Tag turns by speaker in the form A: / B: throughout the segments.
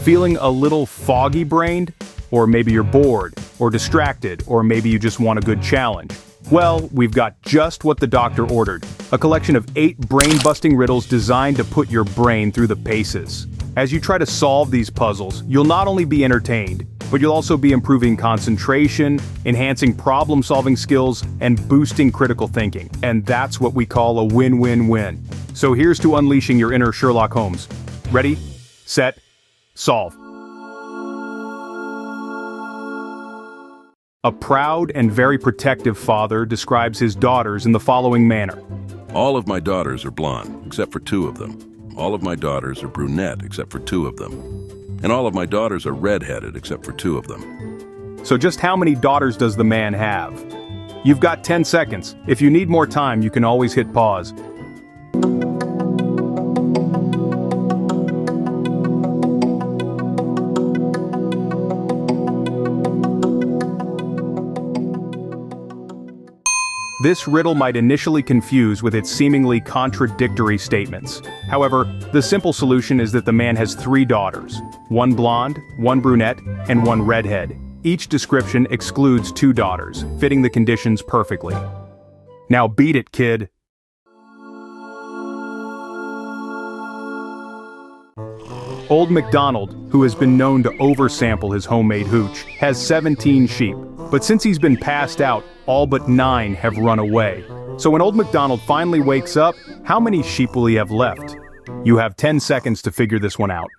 A: Feeling a little foggy-brained? Or maybe you're bored, or distracted, or maybe you just want a good challenge. Well, we've got just what the doctor ordered. A collection of 8 brain-busting riddles designed to put your brain through the paces. As you try to solve these puzzles, you'll not only be entertained, but you'll also be improving concentration, enhancing problem-solving skills, and boosting critical thinking. And that's what we call a win-win-win. So here's to unleashing your inner Sherlock Holmes. Ready, set, solve. A proud and very protective father describes his daughters in the following manner.
B: All of my daughters are blonde, except for 2 of them. All of my daughters are brunette, except for 2 of them. And all of my daughters are red-headed, except for 2 of them.
A: So just how many daughters does the man have? You've got 10 seconds. If you need more time, you can always hit pause. This riddle might initially confuse with its seemingly contradictory statements. However, the simple solution is that the man has 3 daughters, 1 blonde, 1 brunette, and 1 redhead. Each description excludes 2 daughters, fitting the conditions perfectly. Now beat it, kid. Old McDonald, who has been known to oversample his homemade hooch, has 17 sheep. But since he's been passed out, all but 9 have run away. So when old McDonald finally wakes up, how many sheep will he have left? You have 10 seconds to figure this one out.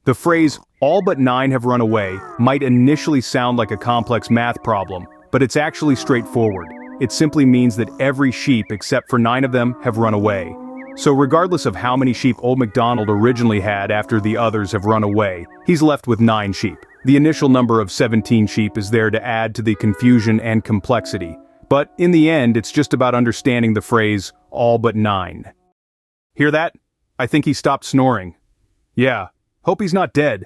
A: The phrase, all but 9 have run away, might initially sound like a complex math problem, but it's actually straightforward. It simply means that every sheep except for 9 of them have run away. So regardless of how many sheep old MacDonald originally had after the others have run away, he's left with 9 sheep. The initial number of 17 sheep is there to add to the confusion and complexity. But in the end, it's just about understanding the phrase, all but 9. Hear that? I think he stopped snoring. Yeah, hope he's not dead.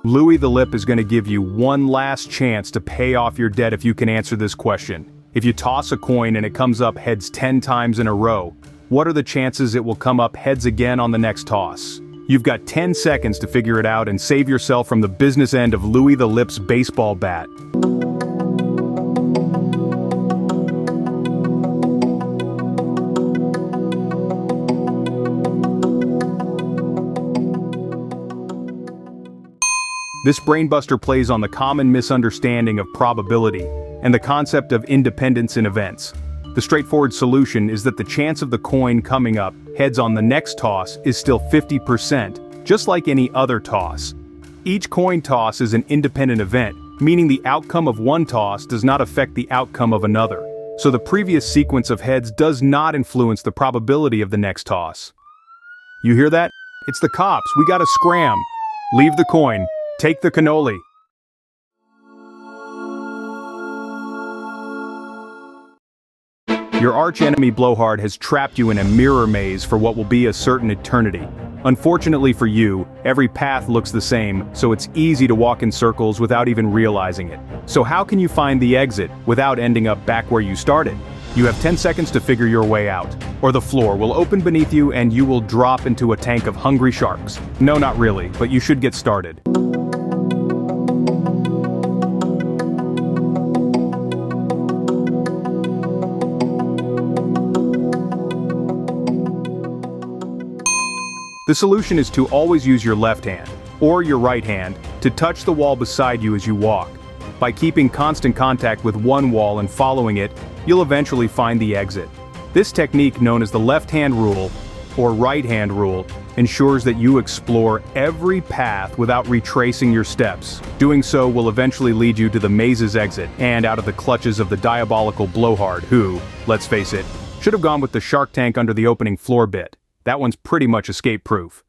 A: Louis the Lip is going to give you one last chance to pay off your debt if you can answer this question. If you toss a coin and it comes up heads 10 times in a row, what are the chances it will come up heads again on the next toss? You've got 10 seconds to figure it out and save yourself from the business end of Louis the Lip's baseball bat. This brainbuster plays on the common misunderstanding of probability and the concept of independence in events. The straightforward solution is that the chance of the coin coming up heads on the next toss is still 50%, just like any other toss. Each coin toss is an independent event, meaning the outcome of one toss does not affect the outcome of another. So the previous sequence of heads does not influence the probability of the next toss. You hear that? It's the cops, we gotta scram. Leave the coin. Take the cannoli. Your arch-enemy Blowhard has trapped you in a mirror maze for what will be a certain eternity. Unfortunately for you, every path looks the same, so it's easy to walk in circles without even realizing it. So how can you find the exit without ending up back where you started? You have 10 seconds to figure your way out, or the floor will open beneath you and you will drop into a tank of hungry sharks. No, not really, but you should get started. The solution is to always use your left hand, or your right hand, to touch the wall beside you as you walk. By keeping constant contact with one wall and following it, you'll eventually find the exit. This technique, known as the left-hand rule, or right-hand rule, ensures that you explore every path without retracing your steps. Doing so will eventually lead you to the maze's exit and out of the clutches of the diabolical Blowhard who, let's face it, should have gone with the shark tank under the opening floor bit. That one's pretty much escape-proof.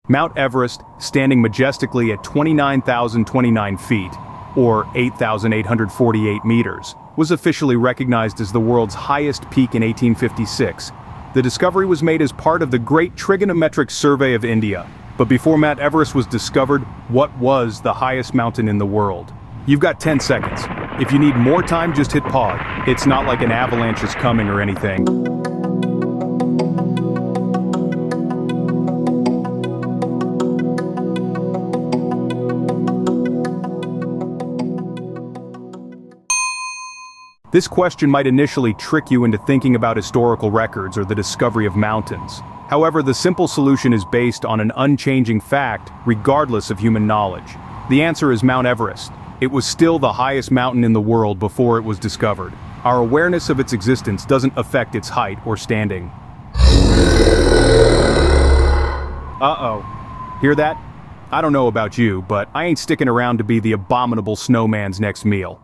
A: Mount Everest, standing majestically at 29,029 feet, or 8,848 meters, was officially recognized as the world's highest peak in 1856. The discovery was made as part of the Great Trigonometric Survey of India. But before Mount Everest was discovered, what was the highest mountain in the world? You've got 10 seconds. If you need more time, just hit pause. It's not like an avalanche is coming or anything. This question might initially trick you into thinking about historical records or the discovery of mountains. However, the simple solution is based on an unchanging fact, regardless of human knowledge. The answer is Mount Everest. It was still the highest mountain in the world before it was discovered. Our awareness of its existence doesn't affect its height or standing. Uh-oh. Hear that? I don't know about you, but I ain't sticking around to be the abominable snowman's next meal.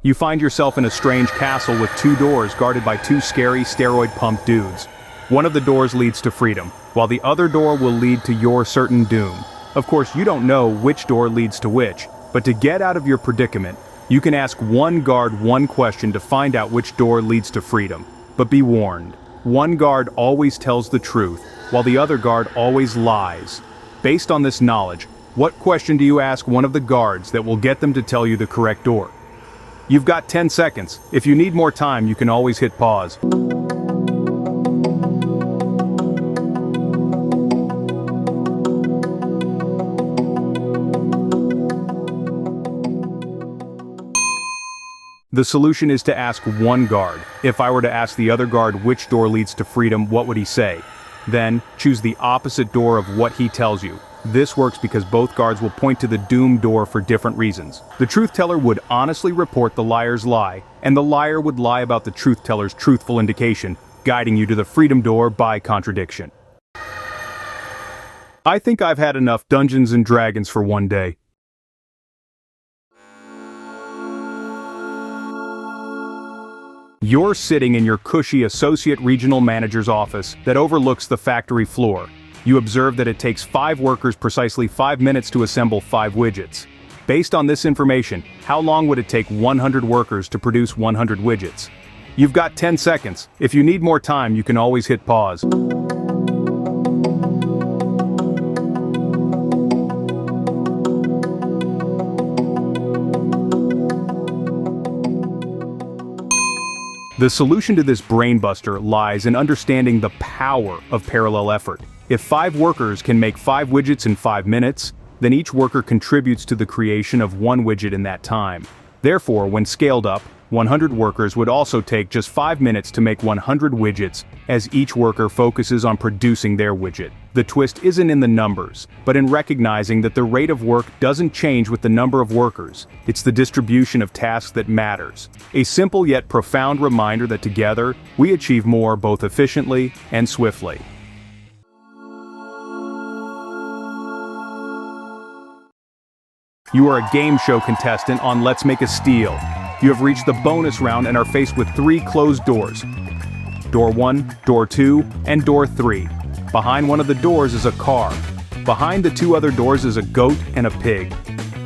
A: You find yourself in a strange castle with two doors guarded by two scary steroid-pumped dudes. One of the doors leads to freedom, while the other door will lead to your certain doom. Of course, you don't know which door leads to which, but to get out of your predicament, you can ask one guard one question to find out which door leads to freedom. But be warned, one guard always tells the truth, while the other guard always lies. Based on this knowledge, what question do you ask one of the guards that will get them to tell you the correct door? You've got 10 seconds. If you need more time, you can always hit pause. The solution is to ask one guard. If I were to ask the other guard which door leads to freedom, what would he say? Then, choose the opposite door of what he tells you. This works because both guards will point to the doomed door for different reasons. The truth teller would honestly report the liar's lie, and the liar would lie about the truth teller's truthful indication, guiding you to the freedom door by contradiction. I think I've had enough Dungeons and Dragons for one day. You're sitting in your cushy associate regional manager's office that overlooks the factory floor. You observe that it takes 5 workers precisely 5 minutes to assemble 5 widgets. Based on this information, how long would it take 100 workers to produce 100 widgets? You've got 10 seconds. If you need more time, you can always hit pause. The solution to this brainbuster lies in understanding the power of parallel effort. If 5 workers can make 5 widgets in 5 minutes, then each worker contributes to the creation of 1 widget in that time. Therefore, when scaled up, 100 workers would also take just 5 minutes to make 100 widgets, as each worker focuses on producing their widget. The twist isn't in the numbers, but in recognizing that the rate of work doesn't change with the number of workers. It's the distribution of tasks that matters. A simple yet profound reminder that together, we achieve more both efficiently and swiftly. You are a game show contestant on Let's Make a Steal. You have reached the bonus round and are faced with 3 closed doors. Door 1, Door 2, and Door 3. Behind one of the doors is a car. Behind the 2 other doors is a goat and a pig.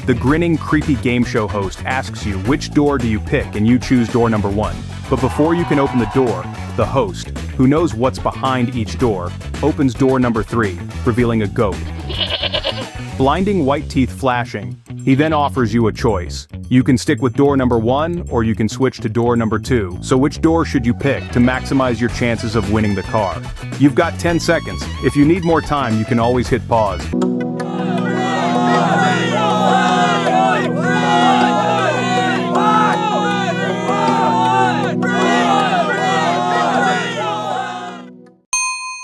A: The grinning, creepy game show host asks you which door do you pick, and you choose door number 1. But before you can open the door, the host, who knows what's behind each door, opens door number 3, revealing a goat. Blinding white teeth flashing, he then offers you a choice. You can stick with door number 1, or you can switch to door number 2. So which door should you pick to maximize your chances of winning the car? You've got 10 seconds. If you need more time, you can always hit pause.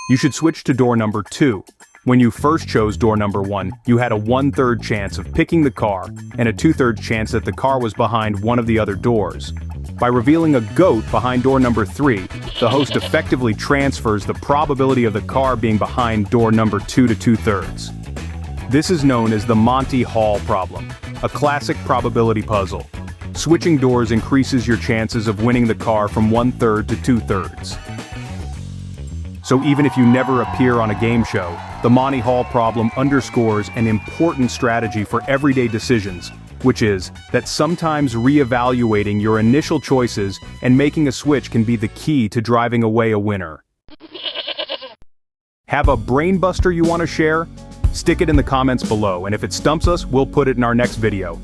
A: You should switch to door number 2. When you first chose door number 1, you had a 1/3 chance of picking the car, and a 2/3 chance that the car was behind one of the other doors. By revealing a goat behind door number 3, the host effectively transfers the probability of the car being behind door number 2 to 2/3. This is known as the Monty Hall problem, a classic probability puzzle. Switching doors increases your chances of winning the car from 1/3 to 2/3. So even if you never appear on a game show, the Monty Hall problem underscores an important strategy for everyday decisions. which is that sometimes reevaluating your initial choices and making a switch can be the key to driving away a winner. Have a brainbuster you want to share? Stick it in the comments below, and if it stumps us, we'll put it in our next video.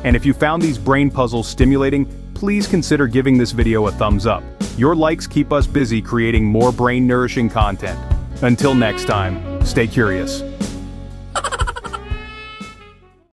A: And if you found these brain puzzles stimulating, please consider giving this video a thumbs up. Your likes keep us busy creating more brain-nourishing content. Until next time, stay curious.